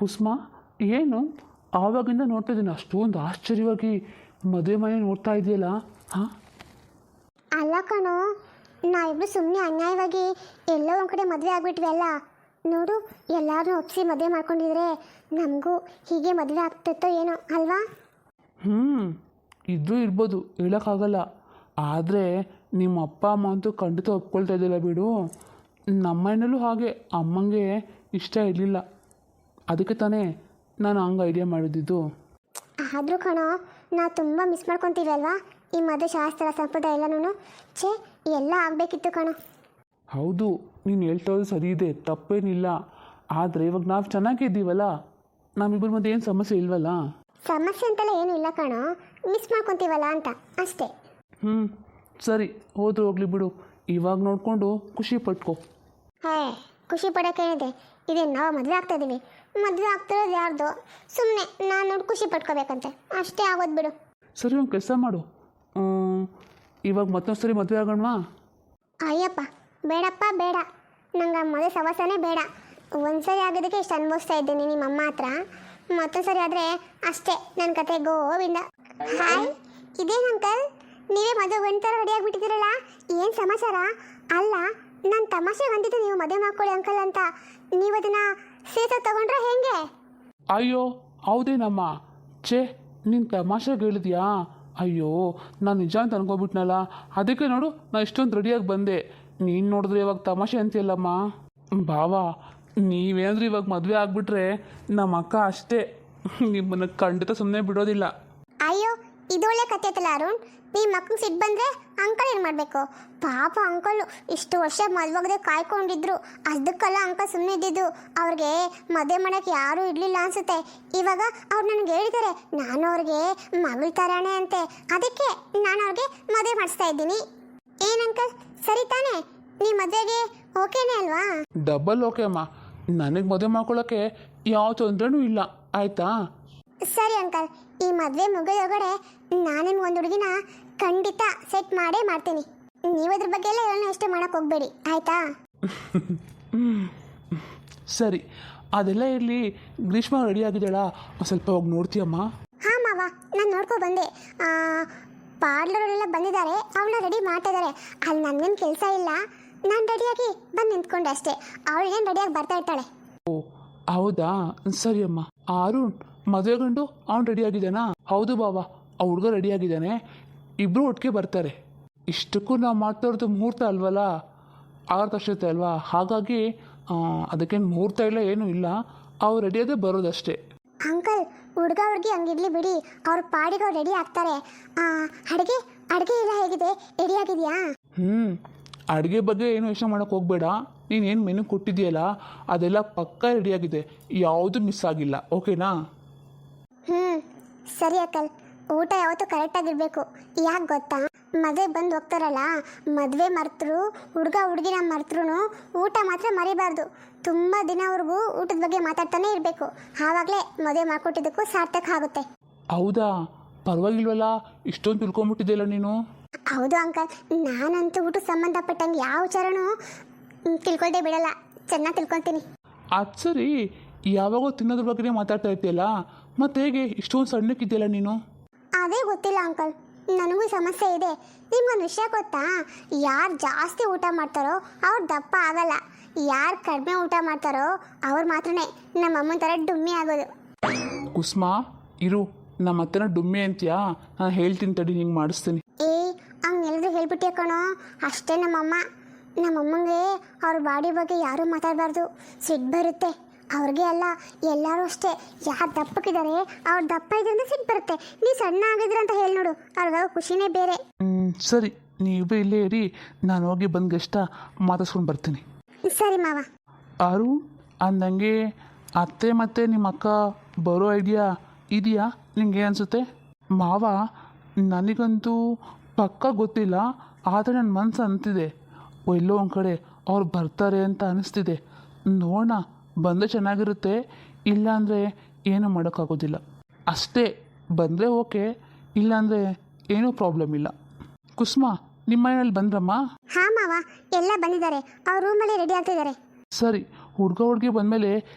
ಕುಸುಮ, ಏನು ಆವಾಗಿಂದ ನೋಡ್ತಾ ಇದ್ದೀನಿ, ಅಷ್ಟೊಂದು ಆಶ್ಚರ್ಯವಾಗಿ ಮದುವೆ ಮನೆ ನೋಡ್ತಾ ಇದೆಯಲ್ಲ? ಹಾಂ, ಅಲ್ಲ ಕಣೋ, ನಾವಿಬ್ರು ಸುಮ್ಮನೆ ಅನ್ಯಾಯವಾಗಿ ಎಲ್ಲೋ ಒಂದು ಕಡೆ ಮದುವೆ ಆಗ್ಬಿಟ್ವಿ ಅಲ್ಲ. ನೋಡು, ಎಲ್ಲರೂ ಒಪ್ಪಿಸಿ ಮದುವೆ ಮಾಡ್ಕೊಂಡಿದ್ರೆ ನಮಗೂ ಹೀಗೆ ಮದುವೆ ಆಗ್ತಿತ್ತೋ ಏನೋ ಅಲ್ವಾ? ಇದ್ರೂ ಇರ್ಬೋದು, ಹೇಳೋಕ್ಕಾಗಲ್ಲ. ಆದರೆ ನಿಮ್ಮ ಅಪ್ಪ ಅಮ್ಮ ಅಂತೂ ಖಂಡಿತ ಒಪ್ಕೊಳ್ತಾ ಇದ್ದಿಲ್ಲ ಬಿಡು. ನಮ್ಮನೇಲೂ ಹಾಗೆ ಅಮ್ಮಂಗೆ ಇಷ್ಟ ಇರಲಿಲ್ಲ, ಅದಕ್ಕೆ ತಾನೇ ನಾನು ಹಂಗೆ ಐಡಿಯಾ ಮಾಡಿದ್ದು. ಆದರೂ ಕಣೋ, ನಾವು ತುಂಬ ಮಿಸ್ ಮಾಡ್ಕೊತೀವಿ ಅಲ್ವಾ ಈ ಮದುವೆ ಶಾಸ್ತ್ರ ಸಂಪ್ರದಾಯ ಎಲ್ಲನೂ. ಛೇ, ಎಲ್ಲ ಆಗಬೇಕಿತ್ತು ಕಣೋ. ಹೌದು, ನೀನು ಹೇಳ್ತೋದು ಸರಿ ಇದೆ, ತಪ್ಪೇನಿಲ್ಲ. ಆದರೆ ಇವಾಗ ನಾವು ಚೆನ್ನಾಗಿದ್ದೀವಲ್ಲ, ನಮ್ಮಿಬ್ಬರ ಮಧ್ಯೆ ಏನು ಸಮಸ್ಯೆ ಇಲ್ವಲ್ಲ? ಸಮಸ್ಯೆ ಅಂತೆಲ್ಲ ಏನೂ ಇಲ್ಲ ಕಣೋ, ಮಿಸ್ ಮಾಡ್ಕೊತೀವಲ್ಲ ಅಂತ ಅಷ್ಟೇ. ಸರಿ, ಹೋದ್ರೆ ಹೋಗ್ಲಿ ಬಿಡು. ಇವಾಗ ನೋಡಿಕೊಂಡು ಖುಷಿ ಪಟ್ಕೋ. ಹೇ, ಖುಷಿ ಪಡೋಕ್ಕೇನಿದೆ? ಇದೇನು ನಾವು ಮದುವೆ ಆಗ್ತಾ ಇದ್ದೀವಿ, ಮದುವೆ ಆಗ್ತಿರೋದು ಯಾರ್ದು? ಸುಮ್ಮನೆ ನಾನು ನೋಡಿ ಖುಷಿ ಪಟ್ಕೋಬೇಕಂತೆ, ಅಷ್ಟೇ ಆಗೋದು ಬಿಡು. ಸರಿ, ಒಂದು ಕೆಲಸ ಮಾಡು, ಇವಾಗ ಮತ್ತೊಂದು ಸರಿ ಮದುವೆ ಆಗೋಣವಾ? ಅಯ್ಯಪ್ಪ, ಬೇಡಪ್ಪ ಬೇಡ, ನಂಗೆ ಮದುವೆ ಸವಾಸನೇ ಬೇಡ. ಒಂದ್ಸರಿ ಆಗೋದಕ್ಕೆ ಇಷ್ಟು ಅನುಭವಿಸ್ತಾ ಇದ್ದೀನಿ ನಿಮ್ಮಮ್ಮ ಹತ್ರ, ಮತ್ತೊಂದು ಸರಿ ಆದರೆ ಅಷ್ಟೇ ನನ್ನ ಕತೆ ಗೋವಿಂದ. ಹಾಯ್, ಇದೇನು ಅಂಕಲ್, ನೀವೇ ಮದುವೆ ಗಂಡು ಥರ ರೆಡಿ ಆಗಿಬಿಟ್ಟಿದ್ದೀರಲ್ಲ, ಏನು ಸಮಾಚಾರ? ಅಲ್ಲ, ನಾನು ತಮಾಷೆ ಬಂದಿದ್ದು ನೀವು ಮದುವೆ ಮಾಡ್ಕೊಳ್ಳಿ ಅಂಕಲ್ ಅಂತ, ನೀವು ಅದನ್ನು ಸೇತ ತಗೊಂಡ್ರೆ ಹೇಗೆ? ಅಯ್ಯೋ ಹೌದೇನಮ್ಮ, ಛೇ, ನೀನು ತಮಾಷೆಗೆ ಹೇಳಿದ್ಯಾ? ಅಯ್ಯೋ, ನಾನು ನಿಜ ಅಂತ ಅನ್ಕೋಬಿಟ್ನಲ್ಲ, ಅದಕ್ಕೆ ನೋಡು ನಾನು ಇಷ್ಟೊಂದು ರೆಡಿಯಾಗಿ ಬಂದೆ. ನೀನು ನೋಡಿದ್ರೆ ಇವಾಗ ತಮಾಷೆ ಅಂತೀಯಲ್ಲಮ್ಮ. ಬಾವಾ, ನೀವೇನಾದ್ರೂ ಇವಾಗ ಮದುವೆ ಆಗಿಬಿಟ್ರೆ ನಮ್ಮ ಅಕ್ಕ ಅಷ್ಟೇ, ನಿಮ್ಮನ್ನು ಖಂಡಿತ ಸುಮ್ಮನೆ ಬಿಡೋದಿಲ್ಲ. ಅಯ್ಯೋ, ಇದೊಳ್ಳೆ ಕತೆ ಐತಲ್ಲ ಅರುಣ್, ನಿಮ್ಮ ಮಕ್ಕಳು ಸಿಟ್ಟು ಬಂದರೆ ಅಂಕಲ್ ಏನು ಮಾಡಬೇಕು? ಪಾಪ ಅಂಕಲ್ ಇಷ್ಟು ವರ್ಷ ಮದುವಾಗದೆ ಕಾಯ್ಕೊಂಡಿದ್ರು, ಅದಕ್ಕೆಲ್ಲ ಅಂಕಲ್ ಸುಮ್ಮನೆ ಇದ್ದಿದ್ದು. ಅವ್ರಿಗೆ ಮದುವೆ ಮಾಡೋಕ್ಕೆ ಯಾರೂ ಇರಲಿಲ್ಲ ಅನಿಸುತ್ತೆ. ಇವಾಗ ಅವ್ರು ನನಗೆ ಹೇಳಿದ್ದಾರೆ, ನಾನು ಅವ್ರಿಗೆ ಮಗಳ ಥರನೇ ಅಂತೆ, ಅದಕ್ಕೆ ನಾನು ಅವ್ರಿಗೆ ಮದುವೆ ಮಾಡಿಸ್ತಾ ಇದ್ದೀನಿ. ಏನು ಅಂಕಲ್, ಸರಿ ತಾನೇ? ನಿಮ್ಮ ಮದುವೆಗೆ ಓಕೆನೇ ಅಲ್ವಾ? ಡಬಲ್ ಓಕೆ ಅಮ್ಮ, ನನಗೆ ಮದುವೆ ಮಾಡ್ಕೊಳ್ಳೋಕ್ಕೆ ಯಾವ ತೊಂದರೆನೂ ಇಲ್ಲ, ಆಯಿತಾ? ಸರಿ ಅಂಕಲ್, ಈ ಮದುವೆ ಮುಗಿದೊಳಗಡೆ ನಾನು ಒಂದು ಹುಡುಗಿನ ಖಂಡಿತ ಸೆಟ್ ಮಾಡೇ ಮಾಡ್ತೀನಿ. ನೀವು ಅದ್ರ ಬಗ್ಗೆ ಎಲ್ಲ ಹೇಳೋಣ ಇಷ್ಟ ಮಾಡೋಕ್ಕೆ ಹೋಗಬೇಡಿ, ಆಯಿತಾ? ಸರಿ, ಅದೆಲ್ಲ ಇರಲಿ. ಗ್ರೀಷ್ಮ ರೆಡಿ ಆಗಿದ್ದಾಳಾ? ಸ್ವಲ್ಪ ಹೋಗಿ ನೋಡ್ತೀಯಮ್ಮ? ಹಾಂ ಮಾವ, ನಾನು ನೋಡ್ಕೊ ಬಂದೆ. ಪಾರ್ಲರವರೆಲ್ಲ ಬಂದಿದ್ದಾರೆ, ಅವಳನ್ನ ರೆಡಿ ಮಾಡ್ತಾ ಇದ್ದಾರೆ. ಅಲ್ಲಿ ನನಗೇನು ಕೆಲಸ ಇಲ್ಲ, ನಾನು ರೆಡಿಯಾಗಿ ಬಂದು ನಿಂತ್ಕೊಂಡೆ ಅಷ್ಟೇ. ಅವಳೇನು ರೆಡಿಯಾಗಿ ಬರ್ತಾ ಇರ್ತಾಳೆ. ಓ ಹೌದಾ, ಸರಿ ಅಮ್ಮ. ಅರುಣ್ ಮದುವೆ ಗಂಡು ಅವ್ನು ರೆಡಿ ಆಗಿದ್ದಾನಾ? ಹೌದು ಬಾಬಾ, ಆ ಹುಡುಗ ರೆಡಿ ಆಗಿದ್ದಾನೆ, ಇಬ್ಬರು ಒಟ್ಟಿಗೆ ಬರ್ತಾರೆ. ಇಷ್ಟಕ್ಕೂ ನಾವು ಮಾತಾಡೋದು ಮುಹೂರ್ತ ಅಲ್ವಲ್ಲ, ಆರ್ತಕ್ಷತೆ ಅಲ್ವಾ, ಹಾಗಾಗಿ ಅದಕ್ಕೇನು ಮುಹೂರ್ತ ಇಲ್ಲ, ಏನೂ ಇಲ್ಲ, ಅವ್ರು ರೆಡಿಯಾದೇ ಬರೋದಷ್ಟೇ. ಅಂಕಲ್, ಹುಡುಗ ಹುಡುಗಿ ಹಂಗಿರ್ಲಿ ಬಿಡಿ, ಅವ್ರ ಪಾಡಿಗೆ ಅವ್ರು ರೆಡಿ ಆಗ್ತಾರೆ. ಅಡುಗೆ ಅಡುಗೆ ಎಲ್ಲ ಹೇಗಿದೆ, ರೆಡಿ ಆಗಿದೆಯಾ? ಅಡುಗೆ ಬಗ್ಗೆ ಏನು ಯೋಚನೆ ಮಾಡೋಕ್ಕೆ ಹೋಗಬೇಡ. ನೀನೇನು ಮೆನು ಕೊಟ್ಟಿದೆಯಲ್ಲ ಅದೆಲ್ಲ ಪಕ್ಕ ರೆಡಿಯಾಗಿದೆ, ಯಾವುದು ಮಿಸ್ ಆಗಿಲ್ಲ, ಓಕೆನಾ? ಸರಿ ಅಂಕಲ್, ಊಟ ಯಾವತ್ತೂ ಕರೆಕ್ಟಾಗಿರಬೇಕು. ಯಾಕೆ ಗೊತ್ತಾ, ಮದುವೆ ಬಂದು ಹೋಗ್ತಾರಲ್ಲ, ಮದುವೆ ಮರ್ತರು, ಹುಡುಗ ಹುಡುಗಿನ ಮರ್ತರು ಊಟ ಮಾತ್ರ ಮರಿಬಾರ್ದು. ತುಂಬ ದಿನವರೆಗೂ ಊಟದ ಬಗ್ಗೆ ಮಾತಾಡ್ತಾನೆ ಇರಬೇಕು, ಆವಾಗಲೇ ಮದುವೆ ಮಾಡಿಕೊಟ್ಟಿದ್ದಕ್ಕೂ ಸಾರ್ಥಕ ಆಗುತ್ತೆ. ಹೌದಾ, ಪರವಾಗಿಲ್ವಲ್ಲ, ಇಷ್ಟೊಂದು ತಿಳ್ಕೊಂಬಿಟ್ಟಿದೆಯಲ್ಲ ನೀನು. ಹೌದು ಅಂಕಲ್, ನಾನಂತೂ ಊಟಕ್ಕೆ ಸಂಬಂಧಪಟ್ಟಂಗೆ ಯಾವ ವಿಚಾರನೂ ತಿಳ್ಕೊಳ್ದೆ ಬಿಡಲ್ಲ, ಚೆನ್ನಾಗಿ ತಿಳ್ಕೊತೀನಿ. ಅದು ಸರಿ, ಯಾವಾಗೋ ತಿನ್ನೋದ್ರ ಬಗ್ಗೆ ಮಾತಾಡ್ತಾ ಇರ್ತೀಯಲ್ಲ, ಮತ್ತೆ ಹೇಗೆ ಇಷ್ಟೊಂದು ಸಣ್ಣಕ್ಕಿದೆಯಲ್ಲ ನೀನು? ಅದೇ ಗೊತ್ತಿಲ್ಲ ಅಂಕಲ್, ನನಗೂ ಸಮಸ್ಯೆ ಇದೆ. ನಿಮ್ಗೊಂದು ವಿಷಯ ಗೊತ್ತಾ, ಯಾರು ಜಾಸ್ತಿ ಊಟ ಮಾಡ್ತಾರೋ ಅವ್ರು ದಪ್ಪ ಆಗಲ್ಲ, ಯಾರು ಕಡಿಮೆ ಊಟ ಮಾಡ್ತಾರೋ ಅವ್ರು ಮಾತ್ರನೇ ನಮ್ಮ ಅಮ್ಮನ ಥರ ಡುಮ್ಮಿ ಆಗೋದು. ಕುಸುಮ ಇರು, ನಮ್ಮ ಹತ್ರನ ಡುಮ್ಮಿ ಅಂತೀಯಾ? ನಾನು ಹೇಳ್ತೀನಿ ತಡಿ, ನಿಂಗೆ ಮಾಡಿಸ್ತೀನಿ. ಹಂಗೆಲ್ಲರೂ ಹೇಳ್ಬಿಟ್ಟೆ ಕಣೋ, ಅಷ್ಟೇ ನಮ್ಮಮ್ಮಂಗೆ ಅವ್ರ ಬಾಡಿ ಬಗ್ಗೆ ಯಾರೂ ಮಾತಾಡಬಾರ್ದು, ಸಿಟ್ಟು ಬರುತ್ತೆ. ಅವ್ರಿಗೆ ಅಲ್ಲ, ಎಲ್ಲರೂ ಅಷ್ಟೇ, ಯಾರು ದಪ್ಪಕ್ಕಿದ್ದಾರೆ ಅವ್ರು ದಪ್ಪ ಇದ್ರಿಂದ ಸಿಟ್ಟು ಬರುತ್ತೆ. ನೀವು ಸಣ್ಣ ಆಗಿದ್ರೆ ಅಂತ ಹೇಳಿ ನೋಡು, ಅವ್ರಿಗಾಗ ಖುಷಿನೇ ಬೇರೆ. ಸರಿ, ನೀವು ಇಲ್ಲೇ ಇರಿ, ನಾನು ಹೋಗಿ ಬಂದು ಗೆಷ್ಟ ಮಾತಾಡ್ಸ್ಕೊಂಡು ಬರ್ತೀನಿ. ಸರಿ ಮಾವ. ಆರು ಅಂದಂಗೆ ಅತ್ತೆ ಮತ್ತು ನಿಮ್ಮ ಅಕ್ಕ ಬರೋ ಐಡಿಯಾ ಇದೆಯಾ ನಿಂಗೆ ಅನಿಸುತ್ತೆ? ಮಾವ ನನಗಂತೂ ಪಕ್ಕ ಗೊತ್ತಿಲ್ಲ, ಆದರೆ ನನ್ನ ಮನಸ್ಸು ಅಂತಿದೆ, ಎಲ್ಲೋ ಒಂದು ಕಡೆ ಅವ್ರು ಬರ್ತಾರೆ ಅಂತ ಅನಿಸ್ತಿದೆ. ನೋಡೋಣ, ಬಂದರೆ ಚೆನ್ನಾಗಿರುತ್ತೆ, ಇಲ್ಲಾಂದರೆ ಏನೂ ಮಾಡೋಕ್ಕಾಗೋದಿಲ್ಲ ಅಷ್ಟೇ. ಬಂದರೆ ಓಕೆ, ಇಲ್ಲಾಂದರೆ ಏನೂ ಪ್ರಾಬ್ಲಮ್ ಇಲ್ಲ. ಕುಸುಮ, ನಿಮ್ಮ ಮನೆಯಲ್ಲಿ ಬಂದ್ರಮ್ಮ? ಹಾಂ ಮಾವ, ಎಲ್ಲ ಬಂದಿದ್ದಾರೆ, ಅವ್ರ ರೂಮಲ್ಲಿ ರೆಡಿ ಆಗ್ತಿದ್ದಾರೆ. ಸರಿ, ಹುಡುಗಿ ಬಂದಮೇಲೆ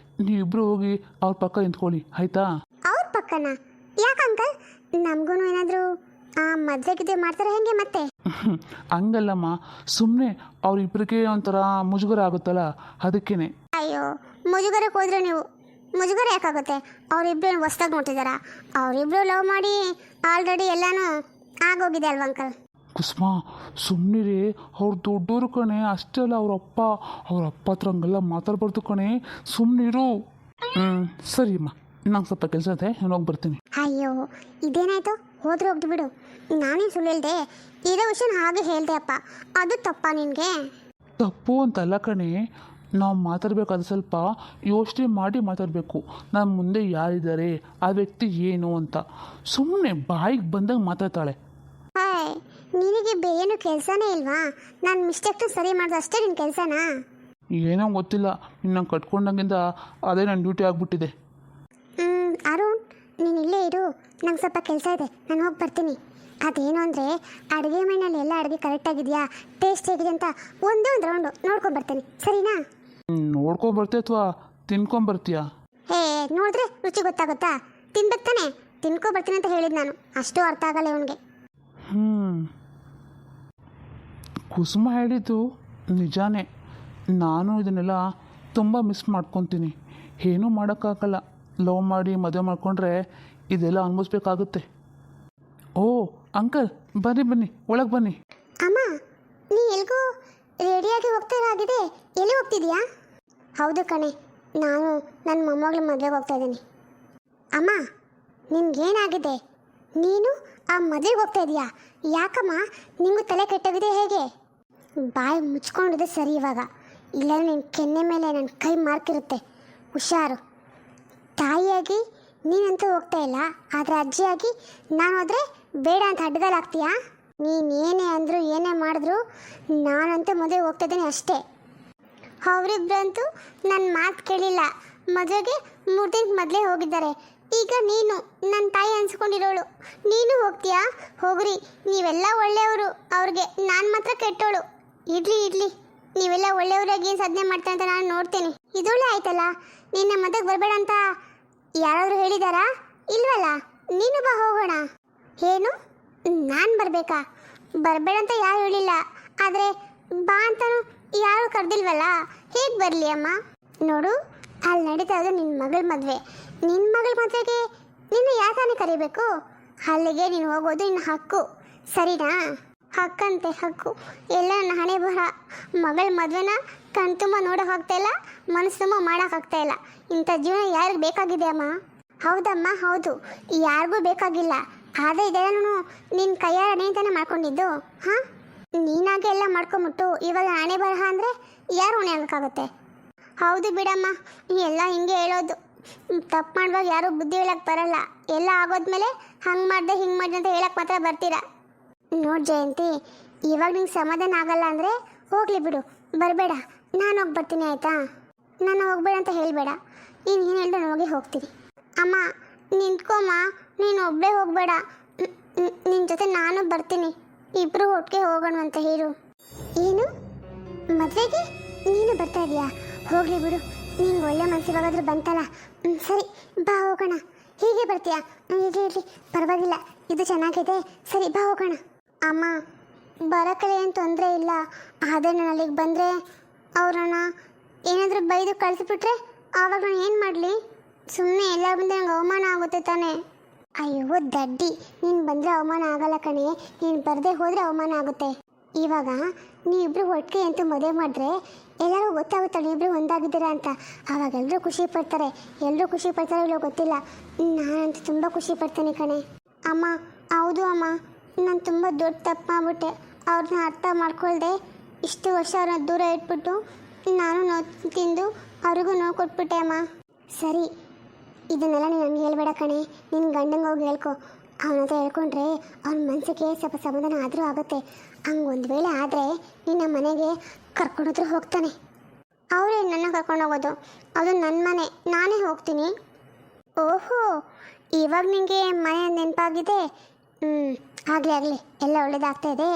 ನೀವಿಬ್ಬರು ಹೋಗಿ ಅವ್ರ ಪಕ್ಕ ನಿಂತ್ಕೊಳ್ಳಿ ಆಯಿತಾ? ಅವ್ರ ಪಕ್ಕನ? ಯಾಕೆ ಅಂಕಲ್, ನಮಗೂ ಏನಾದರೂ ಮದುವೆ ಗಿದ್ವೆ ಮಾಡ್ತಾರೆ ಹೇಗೆ ಮತ್ತೆ? ಹಂಗಲ್ಲಮ್ಮ, ಸುಮ್ಮನೆ ಅವರಿಬ್ಬರಿಗೆ ಒಂಥರ ಮುಜುಗರ ಆಗುತ್ತಲ್ಲ ಅದಕ್ಕೇನೆ. ಅಯ್ಯೋ, ಮುಜುಗರಕ್ಕೆ ಹೋದ್ರೆ ನೀವು ಮುಜುಗರ ಯಾಕಾಗುತ್ತೆ? ಅವರಿಬ್ರು ಹೊಸ್ದಾಗಿ ನೋಡ್ತಿದ್ದಾರಾ? ಅವರಿಬ್ರು ಲವ್ ಮಾಡಿ ಆಲ್ರೆಡಿ ಎಲ್ಲನೂ ಆಗೋಗಿದೆ ಅಲ್ವ ಅಂಕಲ್? ಕುಸುಮ ಸುಮ್ಮನಿರಿ, ಅವ್ರು ದೊಡ್ಡವರು ಕಣೆ, ಅಷ್ಟೇ ಅಲ್ಲ ಅವ್ರ ಅಪ್ಪ ಹತ್ರ ಹಂಗೆಲ್ಲ ಮಾತಾಡ್ಬಾರ್ದು ಕಣೆ, ಸುಮ್ಮನಿರು. ಸರಿ ಅಮ್ಮ, ನಂಗೆ ಸ್ವಲ್ಪ ಕೆಲಸ ಇದೆ, ನಾನು ಹೋಗಿ ಬರ್ತೀನಿ. ಅಯ್ಯೋ, ಇದೇನಾಯ್ತು? ಹೋದ್ರೆ ಹೋಗ್ದು ಬಿಡು. ನಾನೇನು ಸುಳ್ಳು ಹೇಳ್ದೆ, ಇರೋ ವಿಷಯನ ಹಾಗೆ ಹೇಳ್ದೆ ಅಪ್ಪ. ಅದು ತಪ್ಪಾ ನಿನಗೆ? ತಪ್ಪು ಅಂತಲ್ಲ ಕಣೆ, ನಾವು ಮಾತಾಡಬೇಕಾದ್ರೆ ಸ್ವಲ್ಪ ಯೋಚನೆ ಮಾಡಿ ಮಾತಾಡಬೇಕು. ನಮ್ಮ ಮುಂದೆ ಯಾರಿದ್ದಾರೆ, ಆ ವ್ಯಕ್ತಿ ಏನು ಅಂತ. ಸುಮ್ಮನೆ ಬಾಯಿಗೆ ಬಂದಾಗ ಮಾತಾಡ್ತಾಳೆ. ಹಾಯ್, ನಿನಗೆ ಬೇರೇನು ಕೆಲಸನೇ ಇಲ್ವಾ? ನಾನು ಮಿಸ್ಟೇಕ್ನ ಸರಿ ಮಾಡ್ದು ಅಷ್ಟೇ ನಿನ್ನ ಕೆಲಸನಾ? ಏನೋ ಗೊತ್ತಿಲ್ಲ, ಇನ್ನು ಕಟ್ಕೊಂಡಂಗಿಂದ ಅದೇ ನನ್ನ ಡ್ಯೂಟಿ ಆಗಿಬಿಟ್ಟಿದೆ. ಅರುಣ್, ನೀನು ಇಲ್ಲೇ ಇರು, ನಂಗೆ ಸ್ವಲ್ಪ ಕೆಲಸ ಇದೆ, ನಾನು ಹೋಗಿ ಬರ್ತೀನಿ. ಅದೇನು ಅಂದರೆ ಅಡುಗೆ ಮನೆಯಲ್ಲಿ ಎಲ್ಲ ಅಡುಗೆ ಕರೆಕ್ಟಾಗಿದೆಯಾ, ಟೇಸ್ಟ್ ಹೇಗಿದೆ ಅಂತ ಒಂದೇ ಒಂದು ರೌಂಡು ನೋಡ್ಕೊಂಬರ್ತೀನಿ, ಸರಿನಾ? ನೋಡ್ಕೊಂಬರ್ತೀಯ ಅಥವಾ ತಿನ್ಕೊಂಬರ್ತೀಯಾ? ಹೇ, ನೋಡಿದ್ರೆ ರುಚಿ ಗೊತ್ತಾಗುತ್ತಾ? ತಿನ್ಬೇಕು ತಾನೆ, ತಿನ್ಕೊಬರ್ತೀನಿ ಅಂತ ಹೇಳಿದ್ದು ನಾನು. ಅಷ್ಟು ಅರ್ಥ ಆಗಲ್ಲ ಇವನಿಗೆ. ಕುಸುಮ ಹೇಳಿದ್ದು ನಿಜಾನೇ. ನಾನು ಇದನ್ನೆಲ್ಲ ತುಂಬ ಮಿಸ್ ಮಾಡ್ಕೊತೀನಿ. ಏನೂ ಮಾಡೋಕ್ಕಾಗಲ್ಲ, ಲವ್ ಮಾಡಿ ಮದುವೆ ಮಾಡ್ಕೊಂಡ್ರೆ ಇದೆಲ್ಲ ಅನುಭವಿಸ್ಬೇಕಾಗುತ್ತೆ. ಓ ಅಂಕಲ್, ಬನ್ನಿ ಒಳಗೆ ಬನ್ನಿ. ಅಮ್ಮ, ನೀ ಎಲ್ಗೂ ರೆಡಿಯಾಗಿ ಹೋಗ್ತಾರಾಗಿದೆ, ಎಲ್ಲಿ ಹೋಗ್ತಿದ್ಯಾ? ಹೌದು ಕಣೆ, ನಾನು ನನ್ನ ಮೊಮ್ಮಗಳ ಮದುವೆಗೆ ಹೋಗ್ತಾ ಇದ್ದೀನಿ. ಅಮ್ಮ, ನಿಮ್ಗೇನಾಗಿದೆ? ನೀನು ಆ ಮದುವೆಗೆ ಹೋಗ್ತಾ ಇದೀಯಾ? ಯಾಕಮ್ಮ, ನಿಮಗೂ ತಲೆ ಕೆಟ್ಟೋಗಿದೆ ಹೇಗೆ? ಬಾಯಿ ಮುಚ್ಕೊಂಡಿದೆ ಸರಿ ಇವಾಗ, ಇಲ್ಲಾಂದ್ರೆ ನಿನ್ನ ಕೆನ್ನೆ ಮೇಲೆ ನನ್ನ ಕೈ ಮಾರ್ಕಿರುತ್ತೆ, ಹುಷಾರು. ತಾಯಿಯಾಗಿ ನೀನಂತೂ ಹೋಗ್ತಾ ಇಲ್ಲ, ಆದರೆ ಅಜ್ಜಿಯಾಗಿ ನಾನು ಹೋದರೆ ಬೇಡ ಅಂತ ಅಡ್ಡಗಾಲಾಗ್ತೀಯಾ? ನೀನೇನೇ ಅಂದರೂ ಏನೇ ಮಾಡಿದ್ರು ನಾನಂತೂ ಮದುವೆಗೆ ಹೋಗ್ತಾ ಇದ್ದೀನಿ ಅಷ್ಟೇ. ಅವರಿಬ್ಬರಂತೂ ನನ್ನ ಮಾತು ಕೇಳಿಲ್ಲ, ಮದುವೆಗೆ 3 ದಿನಕ್ಕೆ ಮೊದಲೇ ಹೋಗಿದ್ದಾರೆ. ಈಗ ನೀನು ನನ್ನ ತಾಯಿ ಅನ್ಸ್ಕೊಂಡಿರೋಳು, ನೀನು ಹೋಗ್ತೀಯಾ? ಹೋಗ್ರಿ, ನೀವೆಲ್ಲ ಒಳ್ಳೆಯವರು, ಅವ್ರಿಗೆ ನಾನು ಮಾತ್ರ ಕೆಟ್ಟೋಳು. ಇಡ್ಲಿ, ನೀವೆಲ್ಲ ಒಳ್ಳೆಯವರಾಗಿ ಏನು ಸಾಧನೆ ಮಾಡ್ತಾರೆ ಅಂತ ನಾನು ನೋಡ್ತೀನಿ. ಇದೊಳ್ಳೆ ಆಯ್ತಲ್ಲ, ನಿನ್ನ ಮದುವೆಗೆ ಬರಬೇಡ ಅಂತ ಯಾರಾದರೂ ಹೇಳಿದಾರಾ? ಇಲ್ವಲ್ಲ, ನೀನು ಬಾ ಹೋಗೋಣ. ಏನು, ನಾನು ಬರಬೇಕಾ? ಬರಬೇಡ ಅಂತ ಯಾರು ಹೇಳಿಲ್ಲ, ಆದರೆ ಬಾ ಅಂತಲೂ ಯಾರು ಕರೆದಿಲ್ವಲ್ಲ, ಹೇಗೆ ಬರಲಿ ಅಮ್ಮ? ನೋಡು, ಅಲ್ಲಿ ನಡೀತಾ ಇರೋದು ನಿನ್ನ ಮಗಳ ಮದುವೆ. ನಿನ್ನ ಮಗಳ ಮದುವೆಗೆ ನಿನ್ನ ಯಾಕಾನೆ ಕರಿಬೇಕು? ಅಲ್ಲಿಗೆ ನೀನು ಹೋಗೋದು ನಿನ್ನ ಹಕ್ಕು, ಸರಿನಾ? ಹಕ್ಕಂತೆ ಹಕ್ಕು, ಎಲ್ಲ ನನ್ನ ಹಣೆ ಬರ. ಮಗಳ ಮದುವೆನ ಕಣ್ ತುಂಬ ನೋಡೋಕ್ಕಾಗ್ತಾಯಿಲ್ಲ, ಮನಸ್ಸು ತುಂಬ ಮಾಡೋಕ್ಕಾಗ್ತಾಯಿಲ್ಲ. ಇಂಥ ಜೀವನ ಯಾರಿಗೆ ಬೇಕಾಗಿದೆ ಅಮ್ಮ? ಹೌದಮ್ಮ, ಹೌದು, ಯಾರಿಗೂ ಬೇಕಾಗಿಲ್ಲ. ಆದರೆ ಇದೆಲ್ಲನೂ ನಿನ್ನ ಕೈಯಾರ ನೀಂತಾನೆ ಮಾಡ್ಕೊಂಡಿದ್ದು. ಹಾಂ, ನೀನಾಗೆ ಎಲ್ಲ ಮಾಡ್ಕೊಂಬಿಟ್ಟು ಇವಾಗ ಹಣೆ ಬರಹ ಅಂದರೆ ಯಾರು ಹೊಣೆ ಆಗೋಕ್ಕಾಗುತ್ತೆ? ಹೌದು ಬಿಡಮ್ಮ, ಎಲ್ಲ ಹಿಂಗೆ ಹೇಳೋದು. ತಪ್ಪು ಮಾಡುವಾಗ ಯಾರೂ ಬುದ್ಧಿ ಹೇಳಕ್ಕೆ ಬರಲ್ಲ. ಎಲ್ಲ ಆಗೋದ್ಮೇಲೆ ಹಂಗೆ ಮಾಡಿದೆ ಹಿಂಗೆ ಮಾಡಿದೆ ಅಂತ ಹೇಳಕ್ಕೆ ಮಾತ್ರ ಬರ್ತೀರಾ. ನೋಡಿ ಜಯಂತಿ, ಇವಾಗ ನಿಂಗೆ ಸಮಾಧಾನ ಆಗಲ್ಲ ಅಂದರೆ ಹೋಗಲಿ ಬಿಡು, ಬರಬೇಡ, ನಾನು ಹೋಗಿ ಬರ್ತೀನಿ ಆಯಿತಾ? ನಾನು ಹೋಗಬೇಡ ಅಂತ ಹೇಳಬೇಡ, ನೀನು ಏನು ಹೇಳ್ದೆ ಹೋಗಿ ಹೋಗ್ತೀನಿ. ಅಮ್ಮ ನಿಂತ್ಕೊಮ್ಮ, ನೀನು ಒಬ್ಬಳೇ ಹೋಗಬೇಡ, ನಿನ್ನ ಜೊತೆ ನಾನು ಬರ್ತೀನಿ, ಇಬ್ಬರು ಒಟ್ಟಿಗೆ ಹೋಗೋಣ ಅಂತ ಹೇಳು. ಏನು, ಮದುವೆಗೆ ನೀನು ಬರ್ತಾ ಇದೀಯಾ? ಹೋಗಲಿ ಬಿಡು, ನಿಂಗೆ ಒಳ್ಳೆ ಮನಸ್ಸಿಗಾದ್ರೂ ಬಂತಲ್ಲ. ಸರಿ ಬಾ ಹೋಗೋಣ. ಹೀಗೆ ಬರ್ತೀಯಾ? ಇರಲಿ ಪರವಾಗಿಲ್ಲ, ಇದು ಚೆನ್ನಾಗಿದೆ, ಸರಿ ಬಾ ಹೋಗೋಣ. ಅಮ್ಮ, ಬರೋಕ್ಕಲ್ಲ ಏನು ತೊಂದರೆ ಇಲ್ಲ, ಆದರೆ ನಾನು ಅಲ್ಲಿಗೆ ಬಂದರೆ ಅವರನ್ನ ಏನಾದರೂ ಬೈದು ಕಳಿಸ್ಬಿಟ್ರೆ ಆವಾಗ ನಾನು ಏನು ಮಾಡಲಿ? ಸುಮ್ಮನೆ ಎಲ್ಲ ಬಂದರೆ ನಂಗೆ ಅವಮಾನ ಆಗುತ್ತೆ ತಾನೇ. ಅಯ್ಯೋ ದಡ್ಡಿ, ನೀನು ಬಂದರೆ ಅವಮಾನ ಆಗಲ್ಲ ಕಣೆ, ನೀನು ಬರದೇ ಹೋದರೆ ಅವಮಾನ ಆಗುತ್ತೆ. ಇವಾಗ ನೀವಿಬ್ಬರು ಒಟ್ಟಿಗೆ ಅಂತೂ ಮದುವೆ ಮಾಡಿದ್ರೆ ಎಲ್ಲರೂ ಗೊತ್ತಾಗುತ್ತಲ್ಲ ಇಬ್ಬರು ಒಂದಾಗಿದ್ದೀರಾ ಅಂತ. ಆವಾಗ ಎಲ್ಲರೂ ಖುಷಿ ಪಡ್ತಾರೆ. ಎಲ್ಲರೂ ಖುಷಿ ಪಡ್ತಾರೋ ಇಲ್ಲೋ ಗೊತ್ತಿಲ್ಲ, ನಾನಂತೂ ತುಂಬ ಖುಷಿ ಪಡ್ತೇನೆ ಕಣೆ. ಅಮ್ಮ, ಹೌದು ಅಮ್ಮ, ನಾನು ತುಂಬ ದೊಡ್ಡ ತಪ್ಪು ಮಾಡಿಬಿಟ್ಟೆ. ಅವ್ರನ್ನ ಅರ್ಥ ಮಾಡ್ಕೊಳ್ದೆ ಇಷ್ಟು ವರ್ಷ ಅವ್ರನ್ನ ದೂರ ಇಟ್ಬಿಟ್ಟು ನಾನು ನೋವು ತಿಂದು ಅವ್ರಿಗೂ ನೋವು ಕೊಟ್ಬಿಟ್ಟೆ ಅಮ್ಮ. ಸರಿ, ಇದನ್ನೆಲ್ಲ ನೀನು ನನಗೆ ಹೇಳ್ಬೇಡ ಕಣೆ, ನಿನ್ನ ಗಂಡಂಗೆ ಹೋಗಿ ಹೇಳ್ಕೊ. ಅವನ ಹತ್ರ ಹೇಳ್ಕೊಂಡ್ರೆ ಅವ್ನ ಮನಸ್ಸಿಗೆ ಸ್ವಲ್ಪ ಸಮಾಧಾನ ಆದರೂ ಆಗುತ್ತೆ. ಹಂಗೆ ಒಂದು ವೇಳೆ ಆದರೆ ನಿನ್ನ ಮನೆಗೆ ಕರ್ಕೊಂಡೋದ್ರೂ ಹೋಗ್ತಾನೆ. ಅವರೇ ನನ್ನ ಕರ್ಕೊಂಡು ಹೋಗೋದು, ಅದು ನನ್ನ ಮನೆ, ನಾನೇ ಹೋಗ್ತೀನಿ. ಓಹೋ, ಇವಾಗ ನಿನಗೆ ಮನೆ ನೆನಪಾಗಿದೆ. ಆಗಲಿ ಎಲ್ಲ ಒಳ್ಳೇದಾಗ್ತಾ ಇದೆ,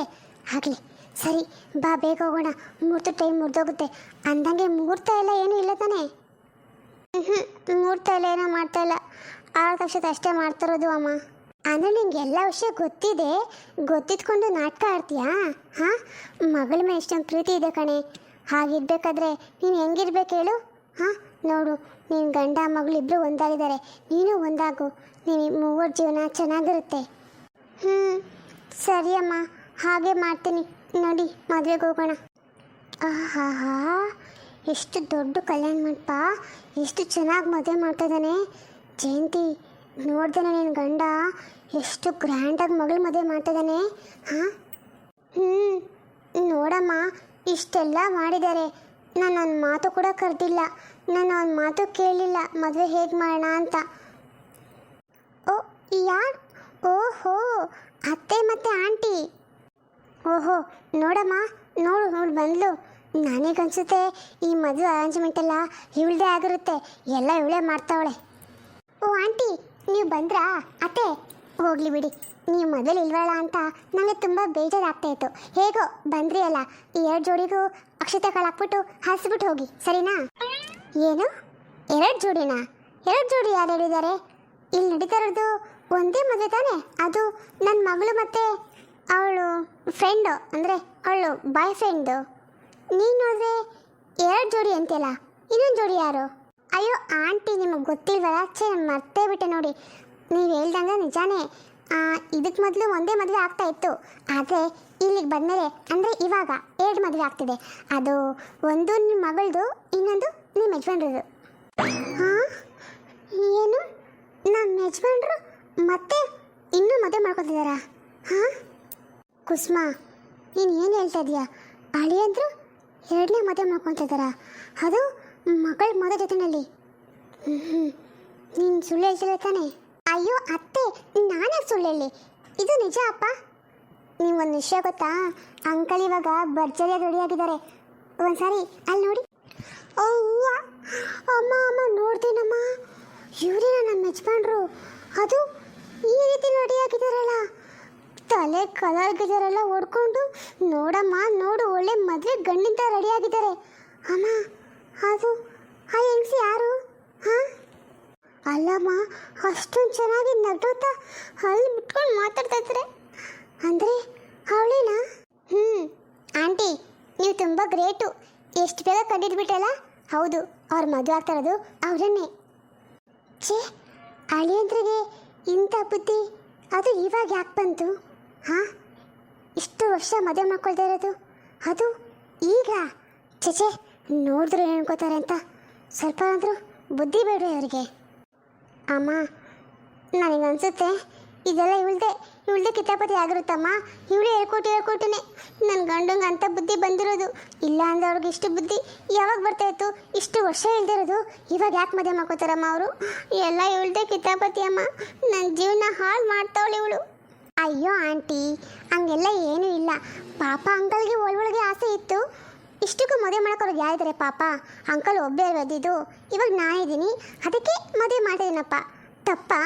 ಆಗಲಿ. ಸರಿ ಬಾ ಬೇಗ ಹೋಗೋಣ, ಮುಹೂರ್ತ ಟೈಮ್ ಮುರಿದೋಗುತ್ತೆ. ಅಂದಂಗೆ ಮುಹೂರ್ತ ಎಲ್ಲ ಏನೂ ಇಲ್ಲ ತಾನೇ? ಮುಹೂರ್ತ ಎಲ್ಲ ಏನೋ ಮಾಡ್ತಾ ಇಲ್ಲ, ಆರತಕ್ಷತೆ ಅಷ್ಟೇ ಮಾಡ್ತಿರೋದು ಅಮ್ಮ. ಅಂದರೆ ನಿಂಗೆ ಎಲ್ಲ ವಿಷಯ ಗೊತ್ತಿದೆ, ಗೊತ್ತಿದ್ಕೊಂಡು ನಾಟಕ ಆಡ್ತೀಯಾ? ಹಾಂ, ಮಗಳ ಮೇಲೆ ಎಷ್ಟೊಂದು ಪ್ರೀತಿ ಇದೆ ಕಣೆ. ಹಾಗಿರ್ಬೇಕಾದ್ರೆ ನೀನು ಹೆಂಗಿರ್ಬೇಕು ಹೇಳು? ಹಾಂ, ನೋಡು, ನಿನ್ನ ಗಂಡ ಮಗಳಿಬ್ಬರು ಒಂದಾಗಿದ್ದಾರೆ, ನೀನು ಒಂದಾಗು. ನೀನು ಮೂವರ ಜೀವನ ಚೆನ್ನಾಗಿರುತ್ತೆ. ಸರಿ ಅಮ್ಮ, ಹಾಗೆ ಮಾಡ್ತೀನಿ. ನೋಡಿ, ಮದುವೆಗೆ ಹೋಗೋಣ. ಆಹಾ, ಎಷ್ಟು ದೊಡ್ಡ ಕಲ್ಯಾಣ ಮಂಟಪ, ಎಷ್ಟು ಚೆನ್ನಾಗಿ ಮದುವೆ ಮಾಡ್ತಾಯಿದ್ದಾನೆ. ಜಯಂತಿ, ನೋಡ್ದೇನೆ ನಿನ್ನ ಗಂಡ ಎಷ್ಟು ಗ್ರ್ಯಾಂಡಾಗಿ ಮಗಳು ಮದುವೆ ಮಾಡ್ತಾಯಿದ್ದಾನೆ. ಹಾಂ, ನೋಡಮ್ಮ, ಇಷ್ಟೆಲ್ಲ ಮಾಡಿದ್ದಾರೆ. ನಾನು ಒಂದು ಮಾತು ಕೂಡ ಕರೆದಿಲ್ಲ, ನಾನು ಒಂದು ಮಾತು ಕೇಳಲಿಲ್ಲ ಮದುವೆ ಹೇಗೆ ಮಾಡೋಣ ಅಂತ. ಓ, ಯಾರು? ಓಹೋ, ಅತ್ತೆ ಮತ್ತು ಆಂಟಿ. ಓಹೋ, ನೋಡಮ್ಮ, ನೋಡು ಬಂದ್ಲು. ನನಗನ್ಸುತ್ತೆ ಈ ಮದುವೆ ಅರೇಂಜ್ಮೆಂಟ್ ಎಲ್ಲ ಇವಳದೇ ಆಗಿರುತ್ತೆ, ಎಲ್ಲ ಇವಳೇ ಮಾಡ್ತಾವಳೆ. ಓ ಆಂಟಿ, ನೀವು ಬಂದ್ರಾ? ಅತ್ತೆ, ಹೋಗಲಿ ಬಿಡಿ, ನೀವು ಮೊದಲು ಇಲ್ವಲ್ಲ ಅಂತ ನನಗೆ ತುಂಬ ಬೇಜಾರಾಗ್ತಾಯಿತ್ತು. ಹೇಗೋ ಬಂದ್ರಿ ಅಲ್ಲ, ಈ 2 ಜೋಡಿಗೂ ಅಕ್ಷತೆ ಕಾಳು ಹಾಕ್ಬಿಟ್ಟು ಹಾರಿಸ್ಬಿಟ್ಟು ಹೋಗಿ, ಸರಿನಾ? ಏನು 2 ಜೋಡಿನಾ? 2 ಜೋಡಿ ಯಾರು ಹೇಳಿದ್ದಾರೆ? ಇಲ್ಲಿ ನಡೀತಾ ಇರೋದು ಒಂದೇ ಮದುವೆ ತಾನೇ? ಅದು ನನ್ನ ಮಗಳು ಮತ್ತು ಅವಳು ಫ್ರೆಂಡು, ಅಂದರೆ ಅವಳು ಬಾಯ್ ಫ್ರೆಂಡು. ನೀನು ನೋಡಿದ್ರೆ 2 ಜೋಡಿ ಅಂತೆಲ್ಲ, ಇನ್ನೊಂದು ಜೋಡಿ ಯಾರು? ಅಯ್ಯೋ ಆಂಟಿ, ನಿಮಗೆ ಗೊತ್ತಿಲ್ವಲ್ಲ? ನಾನು ಮರ್ತೇ ಬಿಟ್ಟೆ ನೋಡಿ. ನೀವು ಹೇಳ್ದಂಗೆ ನಿಜಾನೇ, ಇದಕ್ಕೆ ಮೊದಲು ಒಂದೇ ಮದುವೆ ಆಗ್ತಾ ಇತ್ತು. ಆದರೆ ಇಲ್ಲಿಗೆ ಬಂದಮೇಲೆ, ಅಂದರೆ ಇವಾಗ 2 ಮದುವೆ ಆಗ್ತಿದೆ. ಅದು ಒಂದು ನಿಮ್ಮ ಮಗಳದು, ಇನ್ನೊಂದು ನಿಮ್ಮ ಯಜಮಾನ್ರದು. ಹಾಂ, ಏನು ನಮ್ಮ ಯಜಮಾನ್ರು ಮತ್ತೆ ಇನ್ನೂ ಮದುವೆ ಮಾಡ್ಕೊತಿದ್ದಾರಾ? ಹಾಂ ಕುಸುಮ, ನೀನು ಏನು ಹೇಳ್ತಾ ಇದೀಯಾ? ಅಳಿಯಂದ್ರು 2ನೇ ಮದುವೆ ಮಾಡ್ಕೊತಿದ್ದಾರಾ? ಅದು ಮಗಳ ಮದುವೆ ಜೊತೆನಲ್ಲಿ? ನೀನು ಸುಳ್ಳು ಹೇಳ್ತಿಲ್ಲ ತಾನೆ? ಅಯ್ಯೋ ಅತ್ತೆ, ನಾನೇ ಸುಳ್ಳು ಹೇಳಿ? ಇದು ನಿಜ ಅಪ್ಪ. ನಿಮ್ಗೊಂದು ವಿಷಯ ಗೊತ್ತಾ? ಅಂಕಲ್ ಇವಾಗ ಭರ್ಜರಿಯಾಗಿ ರೆಡಿಯಾಗಿದ್ದಾರೆ. ಒಂದ್ಸಾರಿ ಅಲ್ಲಿ ನೋಡಿ. ಅವ್ವ, ಅಮ್ಮ ನೋಡ್ತೀನಮ್ಮ, ಇವರೇನ ನಮ್ಮ ಯಜಮಾನ್ರು? ಅದು ಈ ರೀತಿ ರೆಡಿಯಾಗಿದ್ದಾರಲ್ಲ, ತಲೆ ಕಲರ್ಗಿದ್ದಾರಲ್ಲ ಹೊಡ್ಕೊಂಡು. ನೋಡಮ್ಮ ನೋಡು, ಒಳ್ಳೆ ಮದುವೆ ಗಂಡಿಂದ ರೆಡಿಯಾಗಿದ್ದಾರೆ. ಅಮ್ಮ, ಅದು ಆ ಹೆಂಗಸಿ ಯಾರು? ಹಾಂ, ಅಲ್ಲಮ್ಮ, ಅಷ್ಟೊಂದು ಚೆನ್ನಾಗಿ ನಗುತ್ತಾ ಅಲ್ಲಿ ಬಿಟ್ಕೊಂಡು ಮಾತಾಡ್ತಾ ಇದ್ದಾರೆ. ಅಂದರೆ ಅವಳೇನಾ? ಆಂಟಿ, ನೀವು ತುಂಬ ಗ್ರೇಟು, ಎಷ್ಟು ಬೇಗ ಕಂಡಿಡ್ಬಿಟ್ಟಲ್ಲ. ಹೌದು, ಅವ್ರ ಮದುವೆ ಆಗ್ತಾ ಇರೋದು ಅವರನ್ನೇ. ಛೇ, ಅಳಿಯಂದ್ರಿಗೆ ಇಂಥ ಬುದ್ಧಿ ಅದು ಇವಾಗ ಯಾಕೆ ಬಂತು? ಹಾಂ, ಇಷ್ಟು ವರ್ಷ ಮದುವೆ ಮಾಡ್ಕೊಳ್ತಾ ಇರೋದು ಅದು ಈಗ? ಛೇ, ನೋಡಿದ್ರು ಏನು ಅನ್ಕೋತಾರೆ ಅಂತ ಸ್ವಲ್ಪ ಆದರೂ ಬುದ್ಧಿ ಬೇಡ ಅವರಿಗೆ. ಅಮ್ಮ, ನನಗನ್ಸುತ್ತೆ ಇದೆಲ್ಲ ಇವಳ್ದೆ ಕಿತಾಪತಿ ಆಗಿರುತ್ತಮ್ಮ. ಇವಳೇ ಹೇಳ್ಕೊಟ್ಟನೆ ನನ್ನ ಗಂಡಂಗೆ ಅಂಥ ಬುದ್ಧಿ ಬಂದಿರೋದು. ಇಲ್ಲ ಅಂದರೆ ಅವ್ರಿಗೆ ಇಷ್ಟು ಬುದ್ಧಿ ಯಾವಾಗ ಬರ್ತಾಯಿತ್ತು? ಇಷ್ಟು ವರ್ಷ ಇಲ್ದಿರೋದು ಇವಾಗ ಯಾಕೆ ಮದುವೆ ಮಾಡ್ಕೋತಾರಮ್ಮ ಅವರು? ಎಲ್ಲ ಇವಳ್ದೆ ಕಿತಾಪತಿ ಅಮ್ಮ, ನನ್ನ ಜೀವನ ಹಾಳು ಮಾಡ್ತಾವಳೆ ಇವಳು. ಅಯ್ಯೋ ಆಂಟಿ, ಹಂಗೆಲ್ಲ ಏನೂ ಇಲ್ಲ. ಪಾಪ ಅಂಕಲ್ಗೆ ಒಳಗೆ ಆಸೆ ಇತ್ತು, ಇಷ್ಟಕ್ಕೂ ಮದುವೆ ಮಾಡೋಕೆ ಯಾರಿದ್ದಾರೆ ಪಾಪ? ಅಂಕಲ್ ಒಬ್ಬೇ ಇರೋದಿದ್ದು, ಇವಾಗ ನಾನಿದ್ದೀನಿ, ಅದಕ್ಕೆ ಮದುವೆ ಮಾಡ್ತಿದ್ದೀನಪ್ಪ. ತಪ್ಪಾ?